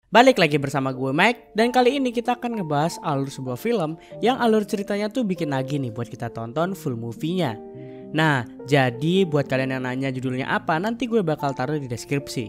Balik lagi bersama gue Mike, dan kali ini kita akan ngebahas alur sebuah film yang alur ceritanya tuh bikin lagi nih buat kita tonton full movie-nya. Nah, jadi buat kalian yang nanya judulnya apa, nanti gue bakal taruh di deskripsi.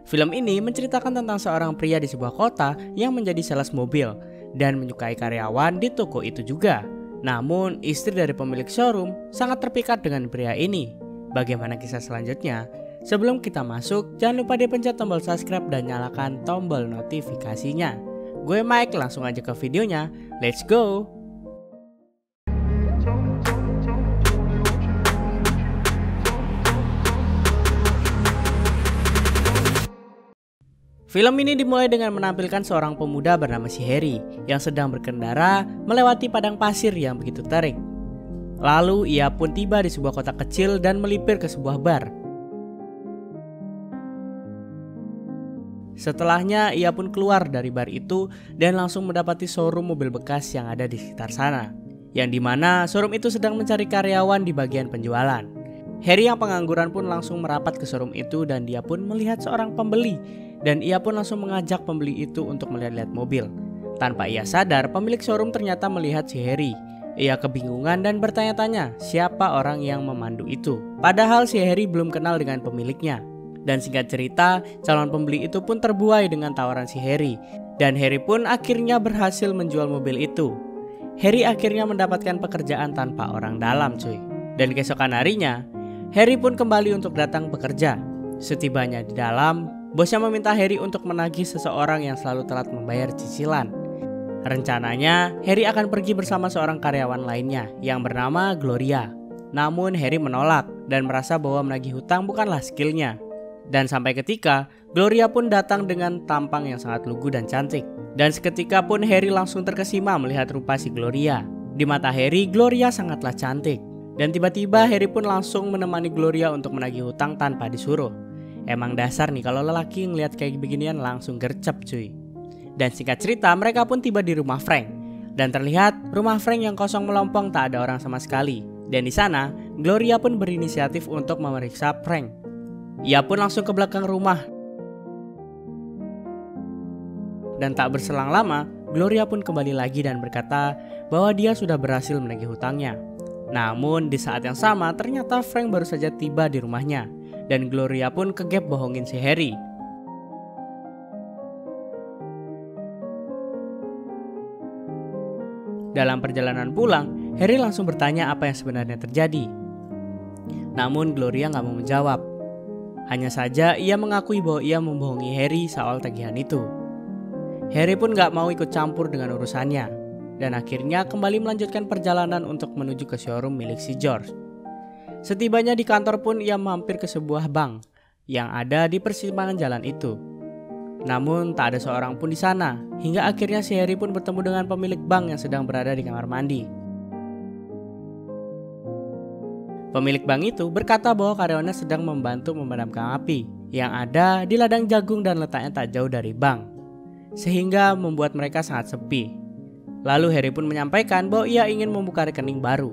Film ini menceritakan tentang seorang pria di sebuah kota yang menjadi sales mobil dan menyukai karyawan di toko itu juga. Namun, istri dari pemilik showroom sangat terpikat dengan pria ini. Bagaimana kisah selanjutnya? Sebelum kita masuk, jangan lupa dipencet tombol subscribe dan nyalakan tombol notifikasinya. Gue Mike, langsung aja ke videonya. Let's go! Film ini dimulai dengan menampilkan seorang pemuda bernama si Harry yang sedang berkendara melewati padang pasir yang begitu terik. Lalu ia pun tiba di sebuah kota kecil dan melipir ke sebuah bar. Setelahnya ia pun keluar dari bar itu dan langsung mendapati showroom mobil bekas yang ada di sekitar sana, yang dimana showroom itu sedang mencari karyawan di bagian penjualan. Harry yang pengangguran pun langsung merapat ke showroom itu dan dia pun melihat seorang pembeli, dan ia pun langsung mengajak pembeli itu untuk melihat-lihat mobil. Tanpa ia sadar, pemilik showroom ternyata melihat si Harry. Ia kebingungan dan bertanya-tanya siapa orang yang memandu itu, padahal si Harry belum kenal dengan pemiliknya. Dan singkat cerita, calon pembeli itu pun terbuai dengan tawaran si Harry. Dan Harry pun akhirnya berhasil menjual mobil itu. Harry akhirnya mendapatkan pekerjaan tanpa orang dalam cuy. Dan keesokan harinya, Harry pun kembali untuk datang bekerja. Setibanya di dalam, bosnya meminta Harry untuk menagih seseorang yang selalu telat membayar cicilan. Rencananya, Harry akan pergi bersama seorang karyawan lainnya yang bernama Gloria. Namun Harry menolak dan merasa bahwa menagih hutang bukanlah skillnya. Dan sampai ketika Gloria pun datang dengan tampang yang sangat lugu dan cantik. Dan seketika pun Harry langsung terkesima melihat rupa si Gloria. Di mata Harry, Gloria sangatlah cantik. Dan tiba-tiba Harry pun langsung menemani Gloria untuk menagih hutang tanpa disuruh. Emang dasar nih kalau lelaki ngeliat kayak beginian langsung gercep cuy. Dan singkat cerita, mereka pun tiba di rumah Frank. Dan terlihat rumah Frank yang kosong melompong, tak ada orang sama sekali. Dan di sana Gloria pun berinisiatif untuk memeriksa Frank. Ia pun langsung ke belakang rumah. Dan tak berselang lama, Gloria pun kembali lagi dan berkata bahwa dia sudah berhasil menagih hutangnya. Namun di saat yang sama ternyata Frank baru saja tiba di rumahnya. Dan Gloria pun kegep bohongin si Harry. Dalam perjalanan pulang, Harry langsung bertanya apa yang sebenarnya terjadi. Namun Gloria gak mau menjawab. Hanya saja ia mengakui bahwa ia membohongi Harry soal tagihan itu. Harry pun gak mau ikut campur dengan urusannya. Dan akhirnya kembali melanjutkan perjalanan untuk menuju ke showroom milik si George. Setibanya di kantor pun ia mampir ke sebuah bank yang ada di persimpangan jalan itu. Namun tak ada seorang pun di sana. Hingga akhirnya si Harry pun bertemu dengan pemilik bank yang sedang berada di kamar mandi. Pemilik bank itu berkata bahwa karyawannya sedang membantu memadamkan api yang ada di ladang jagung dan letaknya tak jauh dari bank, sehingga membuat mereka sangat sepi. Lalu Harry pun menyampaikan bahwa ia ingin membuka rekening baru.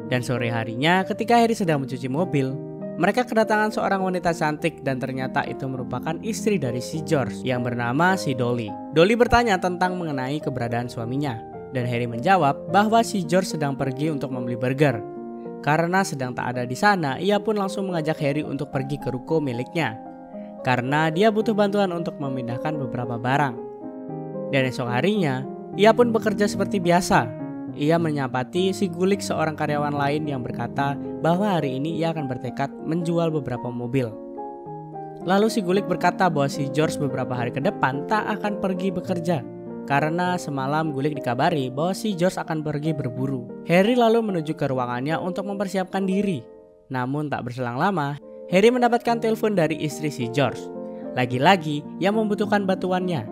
Dan sore harinya ketika Harry sedang mencuci mobil, mereka kedatangan seorang wanita cantik dan ternyata itu merupakan istri dari si George yang bernama si Dolly. Dolly bertanya tentang mengenai keberadaan suaminya. Dan Harry menjawab bahwa si George sedang pergi untuk membeli burger. Karena sedang tak ada di sana, ia pun langsung mengajak Harry untuk pergi ke ruko miliknya. Karena dia butuh bantuan untuk memindahkan beberapa barang. Dan esok harinya, ia pun bekerja seperti biasa. Ia menyapati si Gulik, seorang karyawan lain yang berkata bahwa hari ini ia akan bertekad menjual beberapa mobil. Lalu si Gulik berkata bahwa si George beberapa hari ke depan tak akan pergi bekerja. Karena semalam Gulik dikabari bahwa si George akan pergi berburu. Harry lalu menuju ke ruangannya untuk mempersiapkan diri. Namun tak berselang lama, Harry mendapatkan telepon dari istri si George. Lagi-lagi ia membutuhkan bantuannya.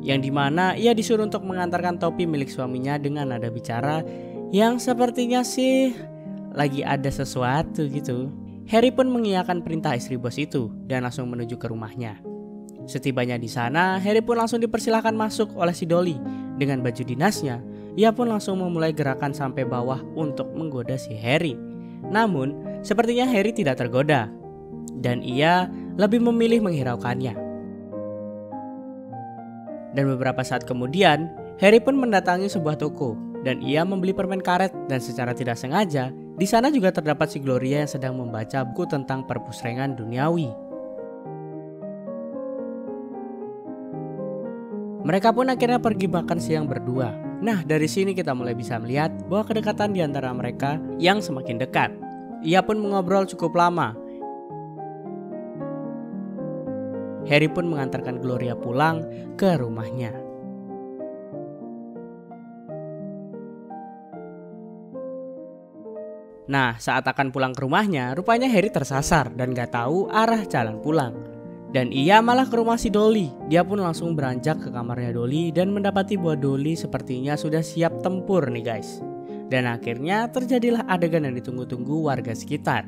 Yang dimana ia disuruh untuk mengantarkan topi milik suaminya dengan nada bicara yang sepertinya sih lagi ada sesuatu gitu. Harry pun mengiyakan perintah istri bos itu dan langsung menuju ke rumahnya. Setibanya di sana, Harry pun langsung dipersilahkan masuk oleh si Dolly. Dengan baju dinasnya, ia pun langsung memulai gerakan sampai bawah untuk menggoda si Harry. Namun, sepertinya Harry tidak tergoda. Dan ia lebih memilih menghiraukannya. Dan beberapa saat kemudian, Harry pun mendatangi sebuah toko dan ia membeli permen karet, dan secara tidak sengaja di sana juga terdapat si Gloria yang sedang membaca buku tentang perpusrengan duniawi. Mereka pun akhirnya pergi makan siang berdua. Nah, dari sini kita mulai bisa melihat bahwa kedekatan di antara mereka yang semakin dekat. Ia pun mengobrol cukup lama. Harry pun mengantarkan Gloria pulang ke rumahnya. Nah, saat akan pulang ke rumahnya, rupanya Harry tersasar dan gak tahu arah jalan pulang. Dan ia malah ke rumah si Dolly. Dia pun langsung beranjak ke kamarnya Dolly dan mendapati bahwa Dolly sepertinya sudah siap tempur nih guys. Dan akhirnya terjadilah adegan yang ditunggu-tunggu warga sekitar.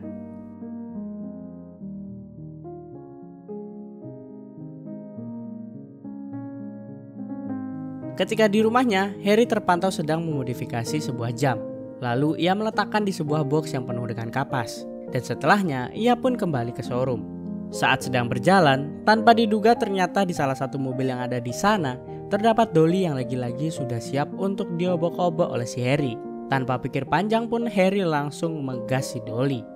Ketika di rumahnya, Harry terpantau sedang memodifikasi sebuah jam. Lalu ia meletakkan di sebuah box yang penuh dengan kapas. Dan setelahnya, ia pun kembali ke showroom. Saat sedang berjalan, tanpa diduga ternyata di salah satu mobil yang ada di sana, terdapat Dolly yang lagi-lagi sudah siap untuk diobok-obok oleh si Harry. Tanpa pikir panjang pun Harry langsung menggas si Dolly.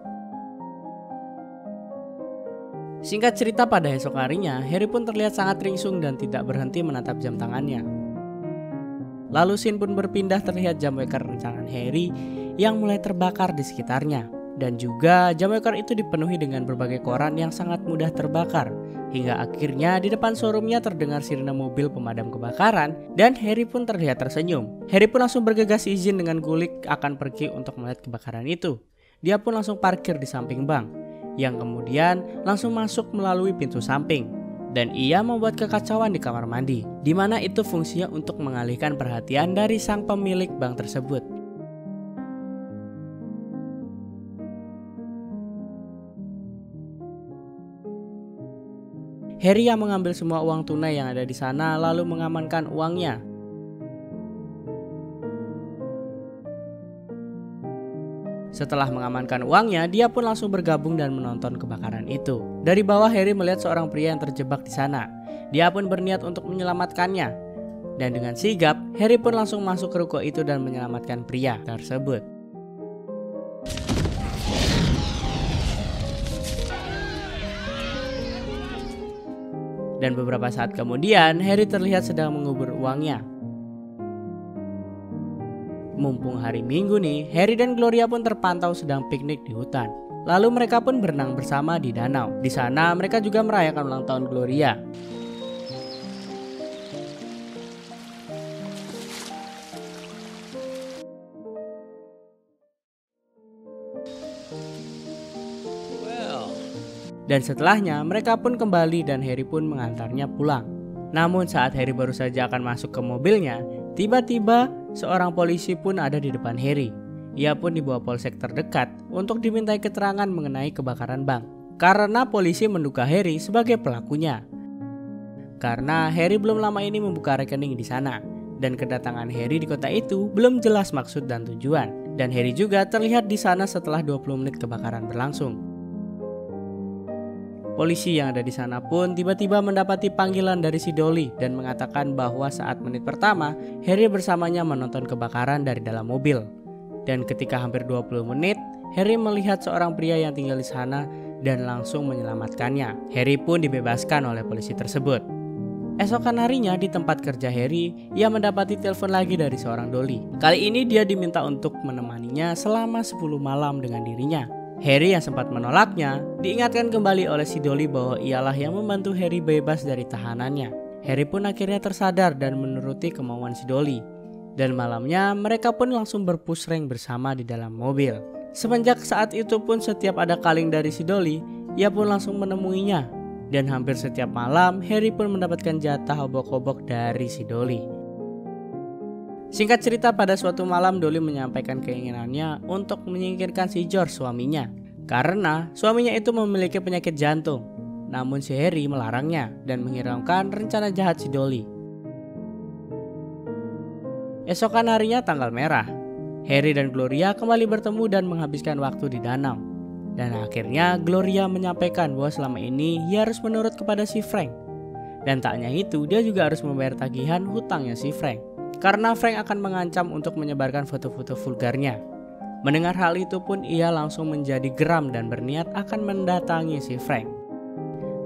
Singkat cerita, pada esok harinya, Harry pun terlihat sangat ringsung dan tidak berhenti menatap jam tangannya. Lalu scene pun berpindah, terlihat jam waker rancangan Harry yang mulai terbakar di sekitarnya. Dan juga jam waker itu dipenuhi dengan berbagai koran yang sangat mudah terbakar. Hingga akhirnya di depan showroomnya terdengar sirene mobil pemadam kebakaran dan Harry pun terlihat tersenyum. Harry pun langsung bergegas izin dengan kulik akan pergi untuk melihat kebakaran itu. Dia pun langsung parkir di samping bank, yang kemudian langsung masuk melalui pintu samping. Dan ia membuat kekacauan di kamar mandi, di mana itu fungsinya untuk mengalihkan perhatian dari sang pemilik bank tersebut. Harry yang mengambil semua uang tunai yang ada di sana lalu mengamankan uangnya. Setelah mengamankan uangnya, dia pun langsung bergabung dan menonton kebakaran itu. Dari bawah Harry melihat seorang pria yang terjebak di sana. Dia pun berniat untuk menyelamatkannya. Dan dengan sigap, Harry pun langsung masuk ke ruko itu dan menyelamatkan pria tersebut. Dan beberapa saat kemudian, Harry terlihat sedang mengubur uangnya. Mumpung hari Minggu nih, Harry dan Gloria pun terpantau sedang piknik di hutan. Lalu mereka pun berenang bersama di danau. Di sana mereka juga merayakan ulang tahun Gloria. Dan setelahnya mereka pun kembali dan Harry pun mengantarnya pulang. Namun saat Harry baru saja akan masuk ke mobilnya, tiba-tiba seorang polisi pun ada di depan Harry. Ia pun dibawa polsek terdekat untuk dimintai keterangan mengenai kebakaran bank. Karena polisi menduga Harry sebagai pelakunya. Karena Harry belum lama ini membuka rekening di sana. Dan kedatangan Harry di kota itu belum jelas maksud dan tujuan. Dan Harry juga terlihat di sana setelah 20 menit kebakaran berlangsung. Polisi yang ada di sana pun tiba-tiba mendapati panggilan dari si Dolly dan mengatakan bahwa saat menit pertama Harry bersamanya menonton kebakaran dari dalam mobil. Dan ketika hampir 20 menit, Harry melihat seorang pria yang tinggal di sana dan langsung menyelamatkannya. Harry pun dibebaskan oleh polisi tersebut. Esokan harinya di tempat kerja Harry, ia mendapati telepon lagi dari seorang Dolly. Kali ini dia diminta untuk menemaninya selama 10 malam dengan dirinya. Harry yang sempat menolaknya, diingatkan kembali oleh si Dolly bahwa ialah yang membantu Harry bebas dari tahanannya. Harry pun akhirnya tersadar dan menuruti kemauan si Dolly. Dan malamnya mereka pun langsung berpusreng bersama di dalam mobil. Semenjak saat itu pun setiap ada kaleng dari si Dolly, ia pun langsung menemuinya. Dan hampir setiap malam Harry pun mendapatkan jatah obok-obok dari si Dolly. Singkat cerita, pada suatu malam Dolly menyampaikan keinginannya untuk menyingkirkan si George suaminya. Karena suaminya itu memiliki penyakit jantung. Namun si Harry melarangnya dan menghiraukan rencana jahat si Dolly. Esokan harinya tanggal merah. Harry dan Gloria kembali bertemu dan menghabiskan waktu di danau. Dan akhirnya Gloria menyampaikan bahwa selama ini ia harus menurut kepada si Frank. Dan tak hanya itu, dia juga harus membayar tagihan hutangnya si Frank. Karena Frank akan mengancam untuk menyebarkan foto-foto vulgarnya. Mendengar hal itu pun ia langsung menjadi geram dan berniat akan mendatangi si Frank.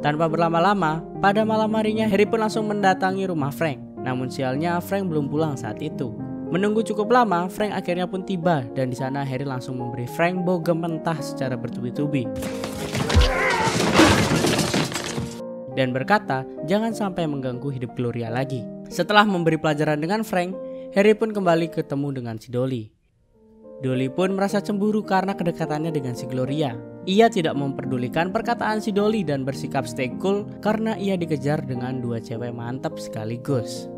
Tanpa berlama-lama, pada malam harinya Harry pun langsung mendatangi rumah Frank. Namun sialnya Frank belum pulang saat itu. Menunggu cukup lama, Frank akhirnya pun tiba dan di sana Harry langsung memberi Frank bogem mentah secara bertubi-tubi. Dan berkata jangan sampai mengganggu hidup Gloria lagi. Setelah memberi pelajaran dengan Frank, Harry pun kembali ketemu dengan si Dolly. Dolly pun merasa cemburu karena kedekatannya dengan si Gloria. Ia tidak memperdulikan perkataan si Dolly dan bersikap stay cool karena ia dikejar dengan dua cewek mantap sekaligus.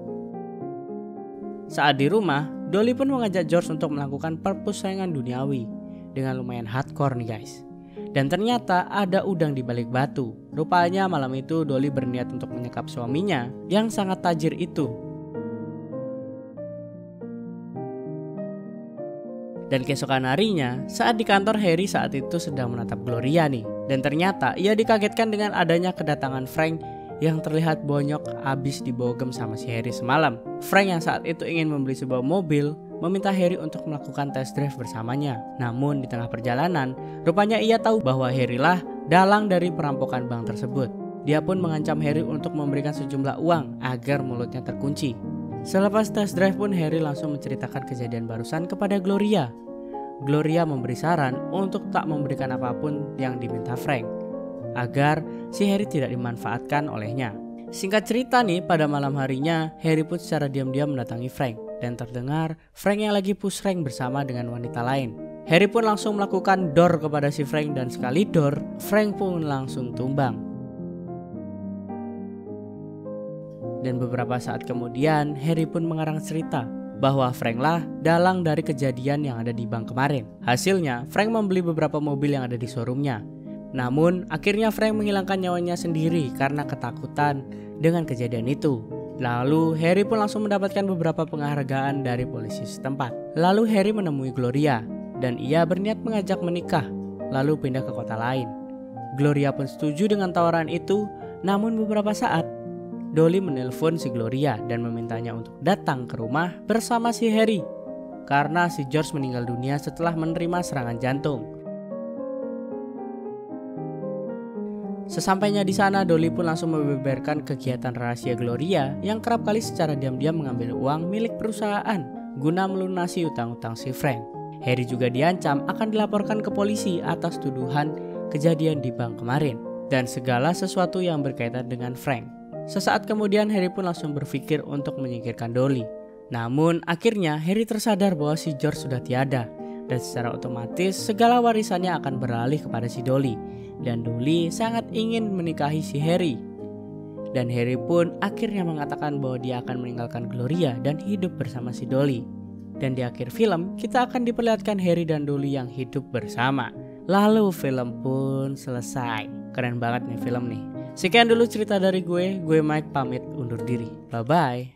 Saat di rumah, Dolly pun mengajak George untuk melakukan perpustakaan duniawi dengan lumayan hardcore nih guys. Dan ternyata ada udang di balik batu. Rupanya malam itu Dolly berniat untuk menyekap suaminya yang sangat tajir itu. Dan keesokan harinya, saat di kantor Harry saat itu sedang menatap Gloria nih. Dan ternyata ia dikagetkan dengan adanya kedatangan Frank yang terlihat bonyok abis dibogem sama si Harry semalam. Frank yang saat itu ingin membeli sebuah mobil meminta Harry untuk melakukan test drive bersamanya. Namun di tengah perjalanan, rupanya ia tahu bahwa Harry lah dalang dari perampokan bank tersebut. Dia pun mengancam Harry untuk memberikan sejumlah uang agar mulutnya terkunci. Selepas test drive pun Harry langsung menceritakan kejadian barusan kepada Gloria. Gloria memberi saran untuk tak memberikan apapun yang diminta Frank, agar si Harry tidak dimanfaatkan olehnya. Singkat cerita nih, pada malam harinya Harry pun secara diam-diam mendatangi Frank. Dan terdengar Frank yang lagi push rank bersama dengan wanita lain. Harry pun langsung melakukan door kepada si Frank dan sekali door, Frank pun langsung tumbang. Dan beberapa saat kemudian Harry pun mengarang cerita bahwa Frank lah dalang dari kejadian yang ada di bank kemarin. Hasilnya Frank membeli beberapa mobil yang ada di showroomnya. Namun akhirnya Frank menghilangkan nyawanya sendiri karena ketakutan dengan kejadian itu. Lalu Harry pun langsung mendapatkan beberapa penghargaan dari polisi setempat. Lalu Harry menemui Gloria dan ia berniat mengajak menikah lalu pindah ke kota lain. Gloria pun setuju dengan tawaran itu. Namun beberapa saat Dolly menelpon si Gloria dan memintanya untuk datang ke rumah bersama si Harry karena si George meninggal dunia setelah menerima serangan jantung. Sesampainya di sana, Dolly pun langsung membeberkan kegiatan rahasia Gloria yang kerap kali secara diam-diam mengambil uang milik perusahaan guna melunasi utang-utang si Frank. Harry juga diancam akan dilaporkan ke polisi atas tuduhan kejadian di bank kemarin dan segala sesuatu yang berkaitan dengan Frank. Sesaat kemudian Harry pun langsung berpikir untuk menyingkirkan Dolly. Namun akhirnya Harry tersadar bahwa si George sudah tiada dan secara otomatis segala warisannya akan beralih kepada si Dolly. Dan Dolly sangat ingin menikahi si Harry. Dan Harry pun akhirnya mengatakan bahwa dia akan meninggalkan Gloria dan hidup bersama si Dolly. Dan di akhir film kita akan diperlihatkan Harry dan Dolly yang hidup bersama. Lalu film pun selesai. Keren banget nih film nih. Sekian dulu cerita dari gue Mike pamit undur diri. Bye bye.